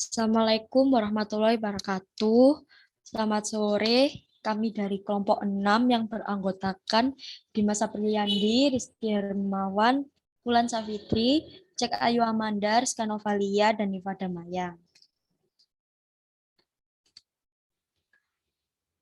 Assalamualaikum warahmatullahi wabarakatuh. Selamat sore. Kami dari kelompok 6 yang beranggotakan Dimas Apriliandi, Rizky Hermawan, Wulan Safitri, Cek Ayu Amanda, Rizka Novalia, dan Niva Damaya.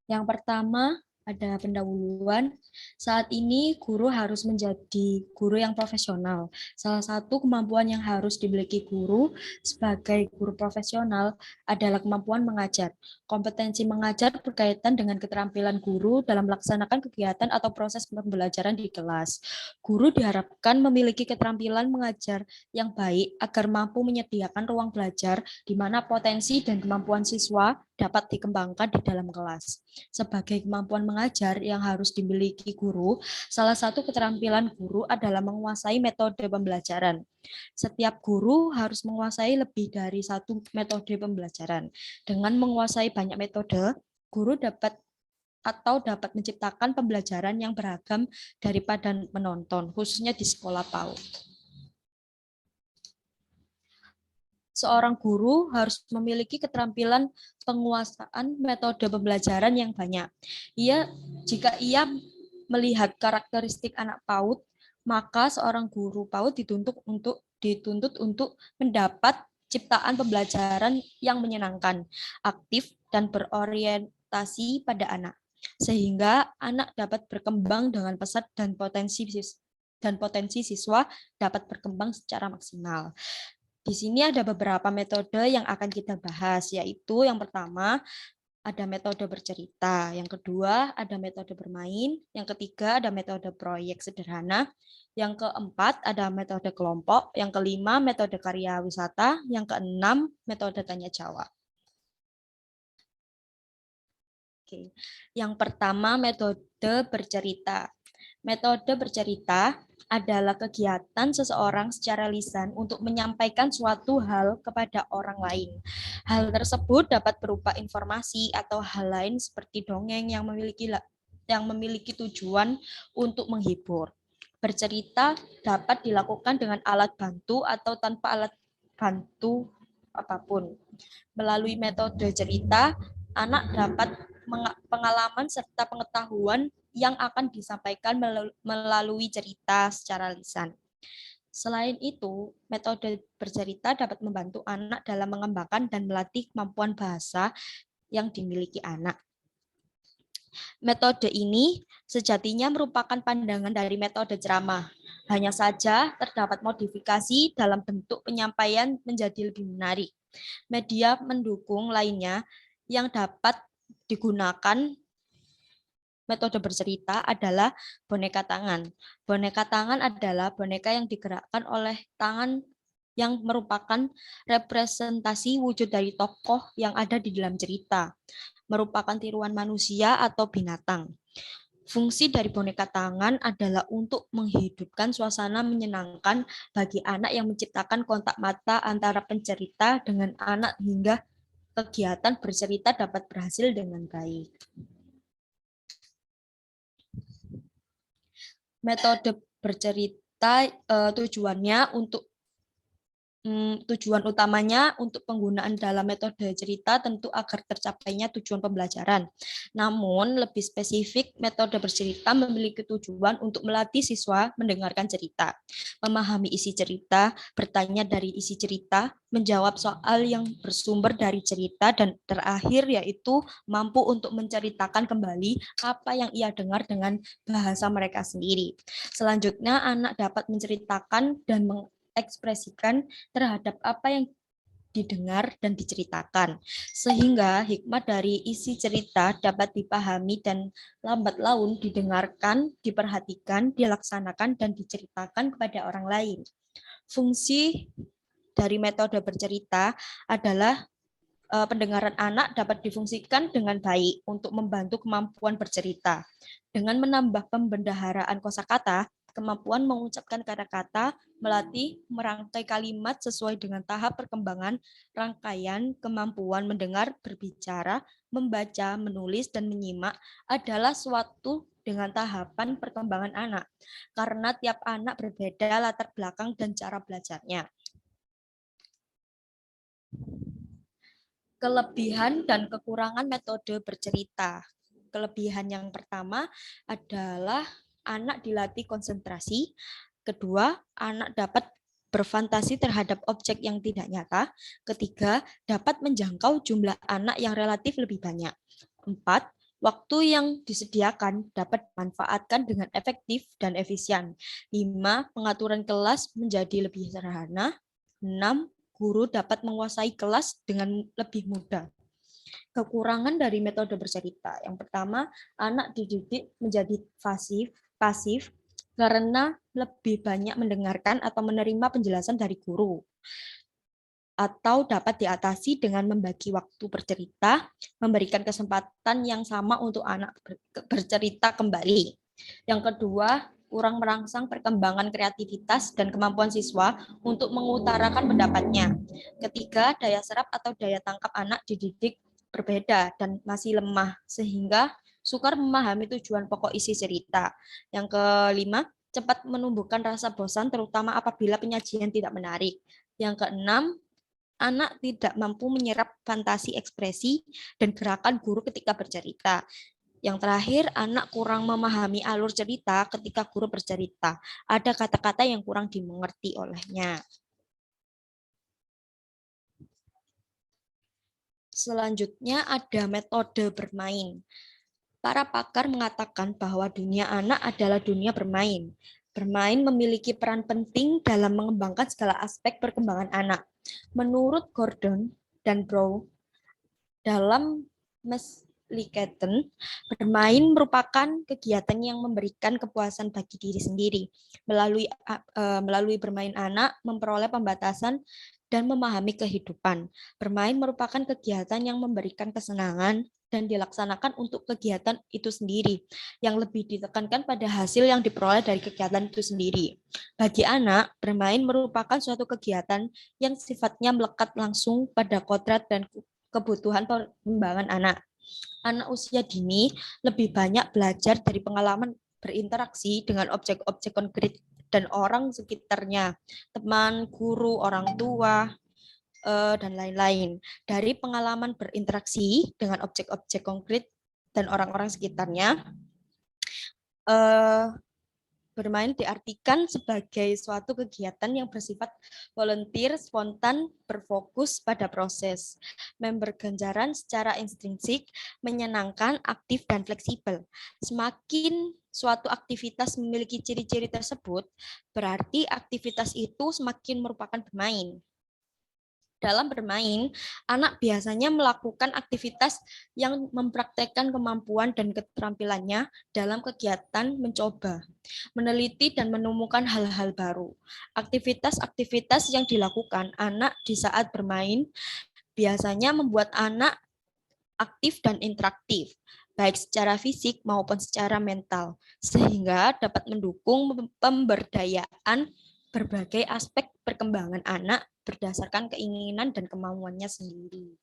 Yang pertama, ada pendahuluan. Saat ini guru harus menjadi guru yang profesional. Salah satu kemampuan yang harus dimiliki guru sebagai guru profesional adalah kemampuan mengajar. Kompetensi mengajar berkaitan dengan keterampilan guru dalam melaksanakan kegiatan atau proses pembelajaran di kelas. Guru diharapkan memiliki keterampilan mengajar yang baik agar mampu menyediakan ruang belajar di mana potensi dan kemampuan siswa dapat dikembangkan di dalam kelas. Sebagai kemampuan mengajar yang harus dimiliki guru, salah satu keterampilan guru adalah menguasai metode pembelajaran. Setiap guru harus menguasai lebih dari satu metode pembelajaran. Dengan menguasai banyak metode, guru dapat menciptakan pembelajaran yang beragam daripada menonton, khususnya di sekolah PAUD. Seorang guru harus memiliki keterampilan penguasaan metode pembelajaran yang banyak. Jika ia melihat karakteristik anak PAUD, maka seorang guru PAUD dituntut untuk mendapat ciptaan pembelajaran yang menyenangkan, aktif, dan berorientasi pada anak, sehingga anak dapat berkembang dengan pesat dan potensi siswa dapat berkembang secara maksimal. Di sini ada beberapa metode yang akan kita bahas, yaitu yang pertama ada metode bercerita, yang kedua ada metode bermain, yang ketiga ada metode proyek sederhana, yang keempat ada metode kelompok, yang kelima metode karya wisata, yang keenam metode tanya jawab. Oke. Yang pertama metode bercerita. Metode bercerita adalah kegiatan seseorang secara lisan untuk menyampaikan suatu hal kepada orang lain. Hal tersebut dapat berupa informasi atau hal lain seperti dongeng yang memiliki tujuan untuk menghibur. Bercerita dapat dilakukan dengan alat bantu atau tanpa alat bantu apapun. Melalui metode cerita, anak dapat pengalaman serta pengetahuan yang akan disampaikan melalui cerita secara lisan. Selain itu, metode bercerita dapat membantu anak dalam mengembangkan dan melatih kemampuan bahasa yang dimiliki anak. Metode ini sejatinya merupakan pandangan dari metode ceramah. Hanya saja terdapat modifikasi dalam bentuk penyampaian menjadi lebih menarik. Media mendukung lainnya yang dapat digunakan metode bercerita adalah boneka tangan. Boneka tangan adalah boneka yang digerakkan oleh tangan yang merupakan representasi wujud dari tokoh yang ada di dalam cerita, merupakan tiruan manusia atau binatang. Fungsi dari boneka tangan adalah untuk menghidupkan suasana menyenangkan bagi anak yang menciptakan kontak mata antara pencerita dengan anak hingga kegiatan bercerita dapat berhasil dengan baik. Metode bercerita tujuan utamanya untuk penggunaan dalam metode cerita tentu agar tercapainya tujuan pembelajaran. Namun, lebih spesifik, metode bercerita memiliki tujuan untuk melatih siswa mendengarkan cerita, memahami isi cerita, bertanya dari isi cerita, menjawab soal yang bersumber dari cerita, dan terakhir yaitu mampu untuk menceritakan kembali apa yang ia dengar dengan bahasa mereka sendiri. Selanjutnya, anak dapat menceritakan dan mengekspresikan terhadap apa yang didengar dan diceritakan, sehingga hikmat dari isi cerita dapat dipahami dan lambat laun didengarkan, diperhatikan, dilaksanakan, dan diceritakan kepada orang lain. Fungsi dari metode bercerita adalah pendengaran anak dapat difungsikan dengan baik untuk membantu kemampuan bercerita. Dengan menambah pembendaharaan kosakata, kemampuan mengucapkan kata-kata, melatih merangkai kalimat sesuai dengan tahap perkembangan rangkaian kemampuan mendengar, berbicara, membaca, menulis, dan menyimak adalah suatu dengan tahapan perkembangan anak, karena tiap anak berbeda latar belakang dan cara belajarnya. Kelebihan dan kekurangan metode bercerita. Kelebihan yang pertama adalah anak dilatih konsentrasi. Kedua, anak dapat berfantasi terhadap objek yang tidak nyata. Ketiga, dapat menjangkau jumlah anak yang relatif lebih banyak. 4, waktu yang disediakan dapat dimanfaatkan dengan efektif dan efisien. 5, pengaturan kelas menjadi lebih sederhana. 6, guru dapat menguasai kelas dengan lebih mudah. Kekurangan dari metode bercerita. Yang pertama, anak dididik menjadi pasif karena lebih banyak mendengarkan atau menerima penjelasan dari guru. Atau dapat diatasi dengan membagi waktu bercerita, memberikan kesempatan yang sama untuk anak bercerita kembali. Yang kedua, kurang merangsang perkembangan kreativitas dan kemampuan siswa untuk mengutarakan pendapatnya. Ketiga, daya serap atau daya tangkap anak dididik berbeda dan masih lemah, sehingga sukar memahami tujuan pokok isi cerita. Yang kelima, cepat menumbuhkan rasa bosan, terutama apabila penyajian tidak menarik. Yang keenam, anak tidak mampu menyerap fantasi ekspresi dan gerakan guru ketika bercerita. Yang terakhir, anak kurang memahami alur cerita ketika guru bercerita. Ada kata-kata yang kurang dimengerti olehnya. Selanjutnya ada metode bermain. Para pakar mengatakan bahwa dunia anak adalah dunia bermain. Bermain memiliki peran penting dalam mengembangkan segala aspek perkembangan anak. Menurut Gordon dan Brown, dalam Meslikaten, bermain merupakan kegiatan yang memberikan kepuasan bagi diri sendiri. Melalui bermain, anak memperoleh pembatasan dan memahami kehidupan. Bermain merupakan kegiatan yang memberikan kesenangan dan dilaksanakan untuk kegiatan itu sendiri, yang lebih ditekankan pada hasil yang diperoleh dari kegiatan itu sendiri. Bagi anak, bermain merupakan suatu kegiatan yang sifatnya melekat langsung pada kodrat dan kebutuhan perkembangan anak. Anak usia dini lebih banyak belajar dari pengalaman berinteraksi dengan objek-objek konkret dan orang sekitarnya, teman, guru, orang tua, dan lain-lain. Dari pengalaman berinteraksi dengan objek-objek konkret dan orang-orang sekitarnya, bermain diartikan sebagai suatu kegiatan yang bersifat volunteer, spontan, berfokus pada proses, memberi ganjaran secara intrinsik, menyenangkan, aktif, dan fleksibel. Semakin suatu aktivitas memiliki ciri-ciri tersebut, berarti aktivitas itu semakin merupakan bermain. Dalam bermain, anak biasanya melakukan aktivitas yang mempraktekkan kemampuan dan keterampilannya dalam kegiatan mencoba, meneliti, dan menemukan hal-hal baru. Aktivitas-aktivitas yang dilakukan anak di saat bermain biasanya membuat anak aktif dan interaktif, baik secara fisik maupun secara mental, sehingga dapat mendukung pemberdayaan berbagai aspek perkembangan anak berdasarkan keinginan dan kemauannya sendiri.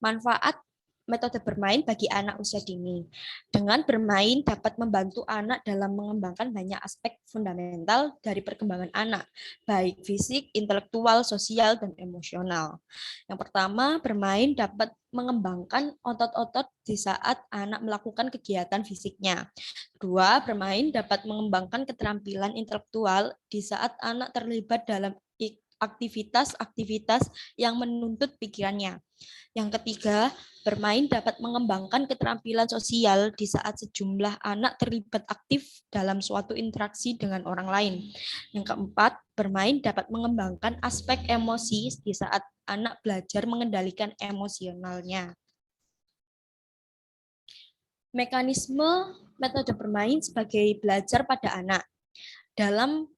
Manfaat metode bermain bagi anak usia dini. Dengan bermain dapat membantu anak dalam mengembangkan banyak aspek fundamental dari perkembangan anak, baik fisik, intelektual, sosial, dan emosional. Yang pertama, bermain dapat mengembangkan otot-otot di saat anak melakukan kegiatan fisiknya. Kedua, bermain dapat mengembangkan keterampilan intelektual di saat anak terlibat dalam aktivitas-aktivitas yang menuntut pikirannya. Yang ketiga, bermain dapat mengembangkan keterampilan sosial di saat sejumlah anak terlibat aktif dalam suatu interaksi dengan orang lain. Yang keempat, bermain dapat mengembangkan aspek emosi di saat anak belajar mengendalikan emosionalnya. Mekanisme metode bermain sebagai belajar pada anak. Dalam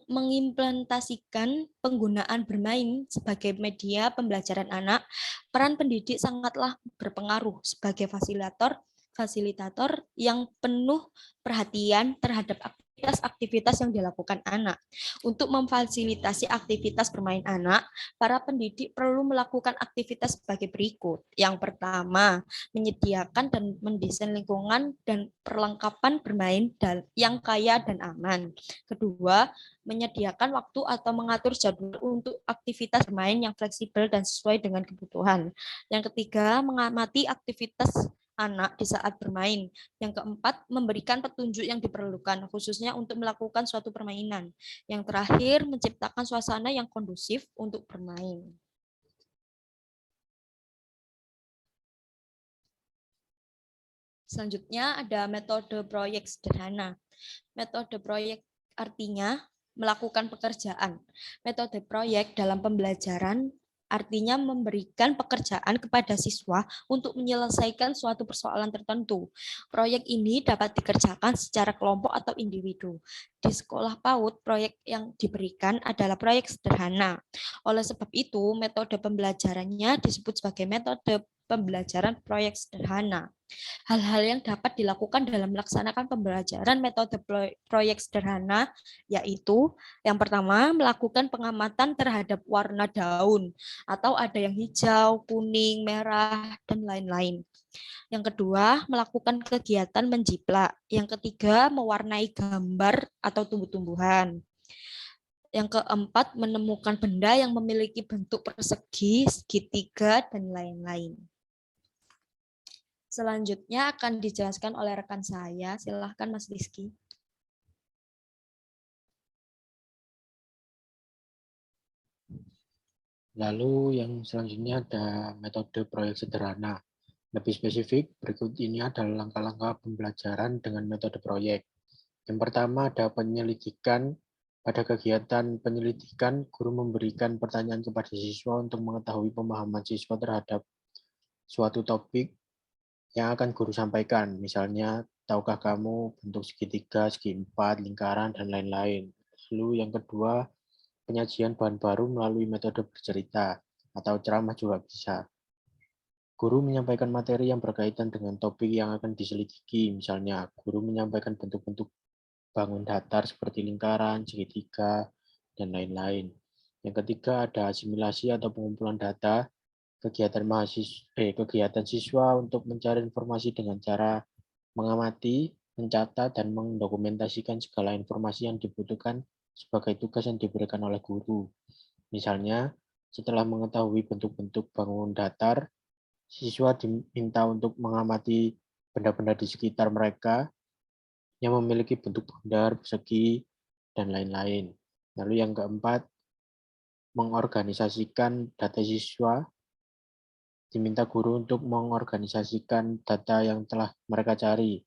mengimplementasikan penggunaan bermain sebagai media pembelajaran anak, peran pendidik sangatlah berpengaruh sebagai fasilitator yang penuh perhatian terhadap aktivitas yang dilakukan anak. Untuk memfasilitasi aktivitas bermain anak, para pendidik perlu melakukan aktivitas sebagai berikut. Yang pertama, menyediakan dan mendesain lingkungan dan perlengkapan bermain yang kaya dan aman. Kedua, menyediakan waktu atau mengatur jadwal untuk aktivitas bermain yang fleksibel dan sesuai dengan kebutuhan. Yang ketiga, mengamati aktivitas anak di saat bermain. Yang keempat, memberikan petunjuk yang diperlukan, khususnya untuk melakukan suatu permainan. Yang terakhir, menciptakan suasana yang kondusif untuk bermain. Selanjutnya ada metode proyek sederhana. Metode proyek artinya melakukan pekerjaan. Metode proyek dalam pembelajaran artinya memberikan pekerjaan kepada siswa untuk menyelesaikan suatu persoalan tertentu. Proyek ini dapat dikerjakan secara kelompok atau individu. Di sekolah PAUD, proyek yang diberikan adalah proyek sederhana. Oleh sebab itu, metode pembelajarannya disebut sebagai metode pembelajaran proyek sederhana. Hal-hal yang dapat dilakukan dalam melaksanakan pembelajaran metode proyek sederhana yaitu yang pertama melakukan pengamatan terhadap warna daun atau ada yang hijau, kuning, merah, dan lain-lain. Yang kedua, melakukan kegiatan menjiplak. Yang ketiga, mewarnai gambar atau tumbuh-tumbuhan. Yang keempat, menemukan benda yang memiliki bentuk persegi, segitiga, dan lain-lain. Selanjutnya akan dijelaskan oleh rekan saya. Silahkan Mas Rizky. Lalu yang selanjutnya ada metode proyek sederhana. Lebih spesifik, berikut ini adalah langkah-langkah pembelajaran dengan metode proyek. Yang pertama ada penyelidikan. Pada kegiatan penyelidikan, guru memberikan pertanyaan kepada siswa untuk mengetahui pemahaman siswa terhadap suatu topik yang akan guru sampaikan. Misalnya, tahukah kamu bentuk segitiga, segi empat, lingkaran, dan lain-lain. Lalu yang kedua, penyajian bahan baru melalui metode bercerita atau ceramah juga bisa. Guru menyampaikan materi yang berkaitan dengan topik yang akan diselidiki. Misalnya, guru menyampaikan bentuk-bentuk bangun datar seperti lingkaran, segitiga, dan lain-lain. Yang ketiga ada asimilasi atau pengumpulan data, kegiatan siswa untuk mencari informasi dengan cara mengamati, mencatat, dan mendokumentasikan segala informasi yang dibutuhkan sebagai tugas yang diberikan oleh guru. Misalnya, setelah mengetahui bentuk-bentuk bangun datar, siswa diminta untuk mengamati benda-benda di sekitar mereka yang memiliki bentuk bundar, persegi, dan lain-lain. Lalu yang keempat, mengorganisasikan data siswa. Diminta guru untuk mengorganisasikan data yang telah mereka cari.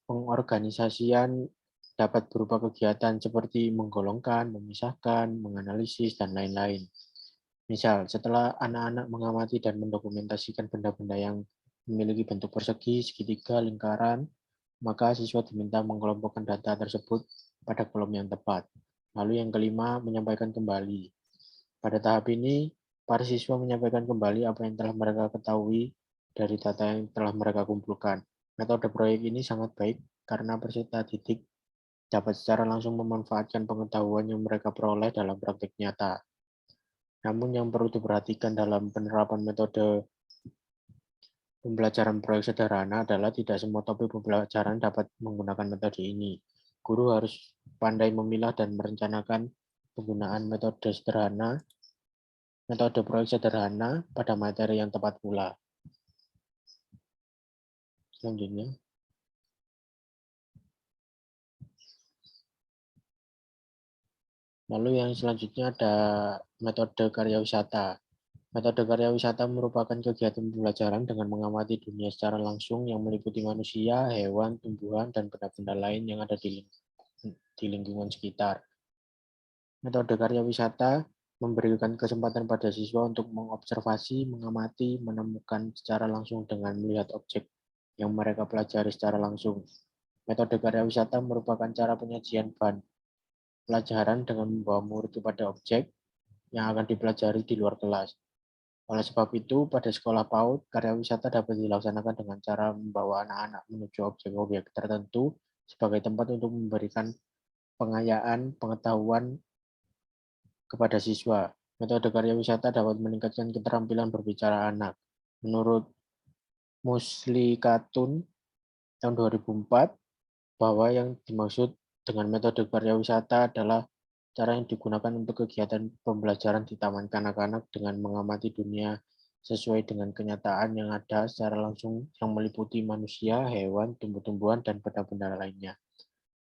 Pengorganisasian dapat berupa kegiatan seperti menggolongkan, memisahkan, menganalisis, dan lain-lain. Misal, setelah anak-anak mengamati dan mendokumentasikan benda-benda yang memiliki bentuk persegi, segitiga, lingkaran, maka siswa diminta mengelompokkan data tersebut pada kolom yang tepat. Lalu yang kelima, menyampaikan kembali. Pada tahap ini, para siswa menyampaikan kembali apa yang telah mereka ketahui dari data yang telah mereka kumpulkan. Metode proyek ini sangat baik karena peserta didik dapat secara langsung memanfaatkan pengetahuan yang mereka peroleh dalam praktik nyata. Namun yang perlu diperhatikan dalam penerapan metode pembelajaran proyek sederhana adalah tidak semua topik pembelajaran dapat menggunakan metode ini. Guru harus pandai memilah dan merencanakan penggunaan metode proyek sederhana pada materi yang tepat pula. Selanjutnya. Lalu yang selanjutnya ada metode karya wisata. Metode karya wisata merupakan kegiatan pembelajaran dengan mengamati dunia secara langsung yang meliputi manusia, hewan, tumbuhan, dan benda-benda lain yang ada di lingkungan sekitar. Metode karya wisata memberikan kesempatan pada siswa untuk mengobservasi, mengamati, menemukan secara langsung dengan melihat objek yang mereka pelajari secara langsung. Metode karya wisata merupakan cara penyajian bahan pelajaran dengan membawa murid kepada objek yang akan dipelajari di luar kelas. Oleh sebab itu, pada sekolah PAUD, karya wisata dapat dilaksanakan dengan cara membawa anak-anak menuju objek-objek tertentu sebagai tempat untuk memberikan pengayaan pengetahuan kepada siswa. Metode karya wisata dapat meningkatkan keterampilan berbicara anak. Menurut Musli Katun tahun 2004, bahwa yang dimaksud dengan metode karya wisata adalah cara yang digunakan untuk kegiatan pembelajaran di taman kanak-kanak dengan mengamati dunia sesuai dengan kenyataan yang ada secara langsung yang meliputi manusia, hewan, tumbuh-tumbuhan, dan benda-benda lainnya.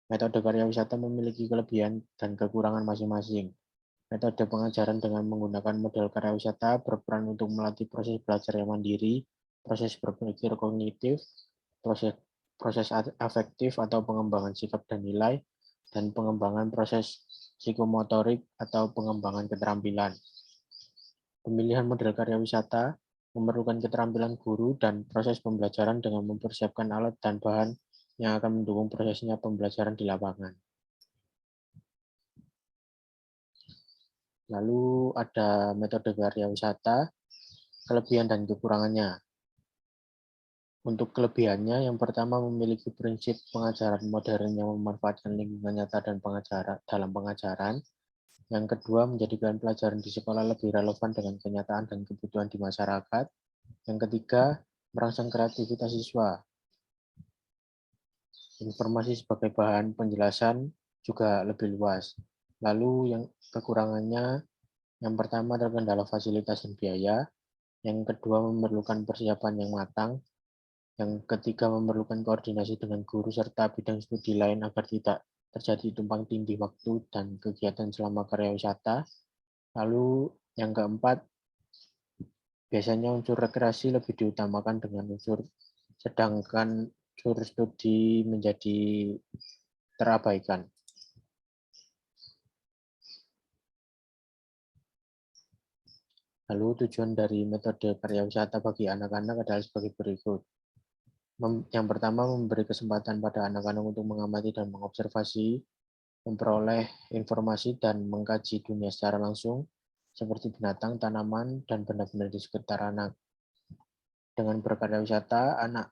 Metode karya wisata memiliki kelebihan dan kekurangan masing-masing. Metode pengajaran dengan menggunakan model karya wisata berperan untuk melatih proses belajar yang mandiri, proses berpikir kognitif, proses proses afektif atau pengembangan sikap dan nilai, dan pengembangan proses psikomotorik atau pengembangan keterampilan. Pemilihan model karya wisata memerlukan keterampilan guru dan proses pembelajaran dengan mempersiapkan alat dan bahan yang akan mendukung prosesnya pembelajaran di lapangan. Lalu ada metode karya wisata, kelebihan dan kekurangannya. Untuk kelebihannya, yang pertama memiliki prinsip pengajaran modern yang memanfaatkan lingkungan nyata dan dalam pengajaran. Yang kedua, menjadikan pelajaran di sekolah lebih relevan dengan kenyataan dan kebutuhan di masyarakat. Yang ketiga, merangsang kreativitas siswa. Informasi sebagai bahan penjelasan juga lebih luas. Lalu yang kekurangannya, yang pertama terkendala fasilitas dan biaya, yang kedua memerlukan persiapan yang matang, yang ketiga memerlukan koordinasi dengan guru serta bidang studi lain agar tidak terjadi tumpang tindih waktu dan kegiatan selama karya wisata. Lalu yang keempat, biasanya unsur rekreasi lebih diutamakan dengan sedangkan unsur studi menjadi terabaikan. Lalu tujuan dari metode karya wisata bagi anak-anak adalah sebagai berikut. Yang pertama, memberi kesempatan pada anak-anak untuk mengamati dan mengobservasi, memperoleh informasi dan mengkaji dunia secara langsung, seperti binatang, tanaman, dan benda-benda di sekitar anak. Dengan berkarya wisata, anak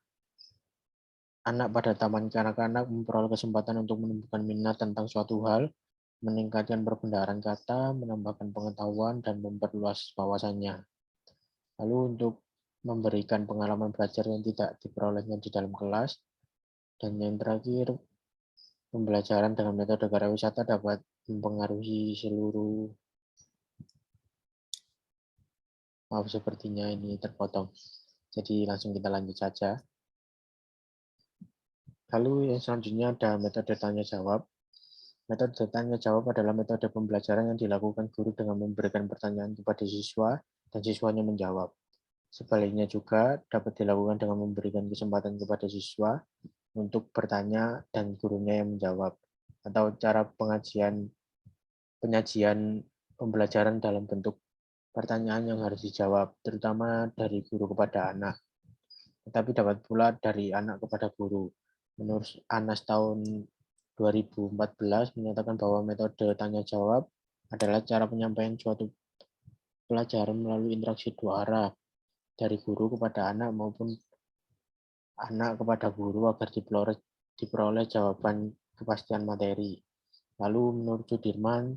pada taman kanak-kanak memperoleh kesempatan untuk menumbuhkan minat tentang suatu hal, meningkatkan perbendaharaan kata, menambahkan pengetahuan, dan memperluas wawasannya. Lalu untuk memberikan pengalaman belajar yang tidak diperolehnya di dalam kelas. Dan yang terakhir, pembelajaran dengan metode karya wisata dapat mempengaruhi seluruh. Maaf, sepertinya ini terpotong. Jadi langsung kita lanjut saja. Lalu yang selanjutnya ada metode tanya jawab. Metode tanya jawab adalah metode pembelajaran yang dilakukan guru dengan memberikan pertanyaan kepada siswa dan siswanya menjawab. Sebaliknya juga dapat dilakukan dengan memberikan kesempatan kepada siswa untuk bertanya dan gurunya yang menjawab. Atau cara penyajian pembelajaran dalam bentuk pertanyaan yang harus dijawab, terutama dari guru kepada anak. Tetapi dapat pula dari anak kepada guru. Menurut Anas tahun 2014 menyatakan bahwa metode tanya jawab adalah cara penyampaian suatu pelajaran melalui interaksi dua arah dari guru kepada anak maupun anak kepada guru agar diperoleh jawaban kepastian materi. Lalu menurut Sudirman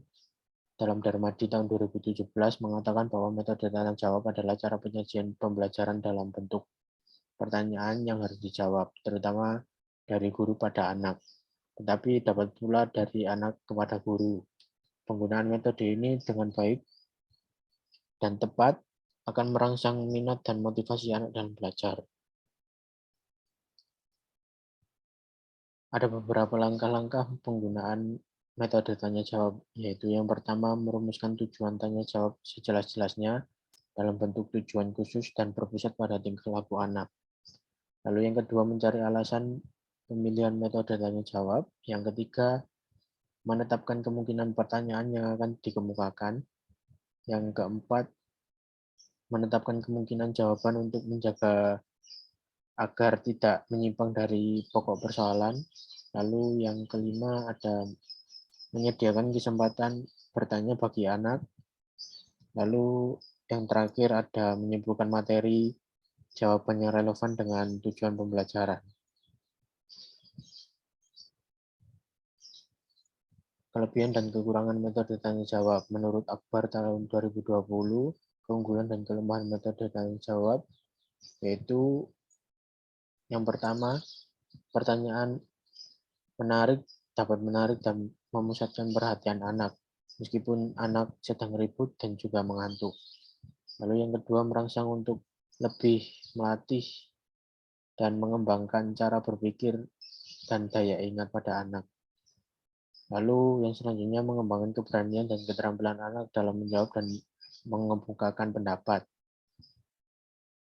dalam Darmadi tahun 2017 mengatakan bahwa metode tanya jawab adalah cara penyajian pembelajaran dalam bentuk pertanyaan yang harus dijawab, terutama dari guru pada anak. Tetapi dapat pula dari anak kepada guru. Penggunaan metode ini dengan baik dan tepat akan merangsang minat dan motivasi anak dalam belajar. Ada beberapa langkah-langkah penggunaan metode tanya jawab, yaitu yang pertama merumuskan tujuan tanya jawab sejelas-jelasnya dalam bentuk tujuan khusus dan berpusat pada tingkah laku anak. Lalu yang kedua mencari alasan pemilihan metode tanya jawab. Yang ketiga menetapkan kemungkinan pertanyaan yang akan dikemukakan. Yang keempat menetapkan kemungkinan jawaban untuk menjaga agar tidak menyimpang dari pokok persoalan. Lalu yang kelima ada menyediakan kesempatan bertanya bagi anak. Lalu yang terakhir ada menyimpulkan materi jawaban yang relevan dengan tujuan pembelajaran. Kelebihan dan kekurangan metode tanya jawab. Menurut Akbar tahun 2020, keunggulan dan kelemahan metode tanya jawab yaitu yang pertama, pertanyaan dapat menarik dan memusatkan perhatian anak, meskipun anak sedang ribut dan juga mengantuk. Lalu yang kedua, merangsang untuk lebih melatih dan mengembangkan cara berpikir dan daya ingat pada anak. Lalu yang selanjutnya, mengembangkan keberanian dan keterampilan anak dalam menjawab dan mengemukakan pendapat.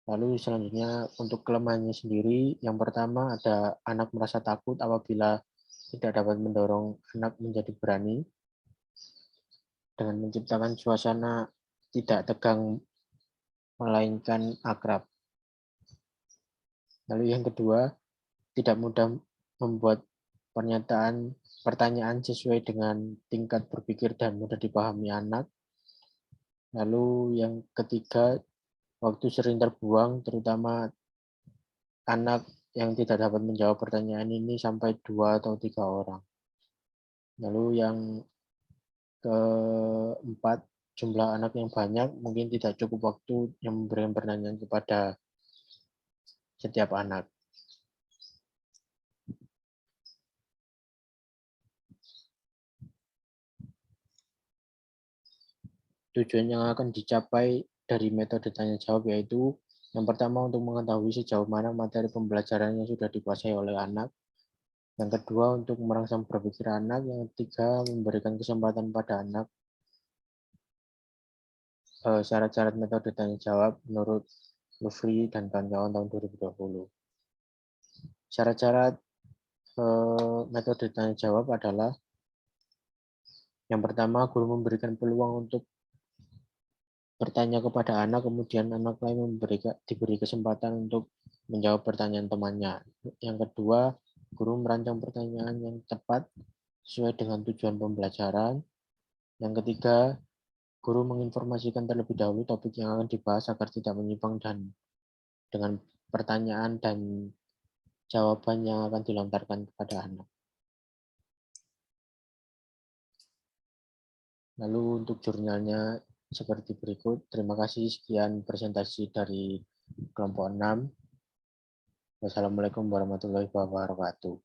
Lalu selanjutnya untuk kelemahannya sendiri, yang pertama ada anak merasa takut apabila tidak dapat mendorong anak menjadi berani dengan menciptakan suasana tidak tegang melainkan akrab. Lalu yang kedua, tidak mudah membuat pertanyaan sesuai dengan tingkat berpikir dan mudah dipahami anak. Lalu yang ketiga, waktu sering terbuang, terutama anak yang tidak dapat menjawab pertanyaan ini sampai 2 atau 3 orang. Lalu yang keempat, jumlah anak yang banyak mungkin tidak cukup waktu yang memberikan pertanyaan kepada setiap anak. Tujuan yang akan dicapai dari metode tanya jawab yaitu yang pertama untuk mengetahui sejauh mana materi pembelajaran yang sudah dikuasai oleh anak. Yang kedua untuk merangsang berpikir anak. Yang ketiga memberikan kesempatan pada anak. Syarat-syarat metode tanya jawab menurut Lufri dan kawan-kawan tahun 2020. Syarat-syarat metode tanya jawab adalah yang pertama, guru memberikan peluang untuk bertanya kepada anak, kemudian anak lain diberi kesempatan untuk menjawab pertanyaan temannya. Yang kedua, guru merancang pertanyaan yang tepat sesuai dengan tujuan pembelajaran. Yang ketiga, guru menginformasikan terlebih dahulu topik yang akan dibahas agar tidak menyimpang dan dengan pertanyaan dan jawaban yang akan dilontarkan kepada anak. Lalu untuk jurnalnya seperti berikut. Terima kasih, sekian presentasi dari kelompok 6. Wassalamualaikum warahmatullahi wabarakatuh.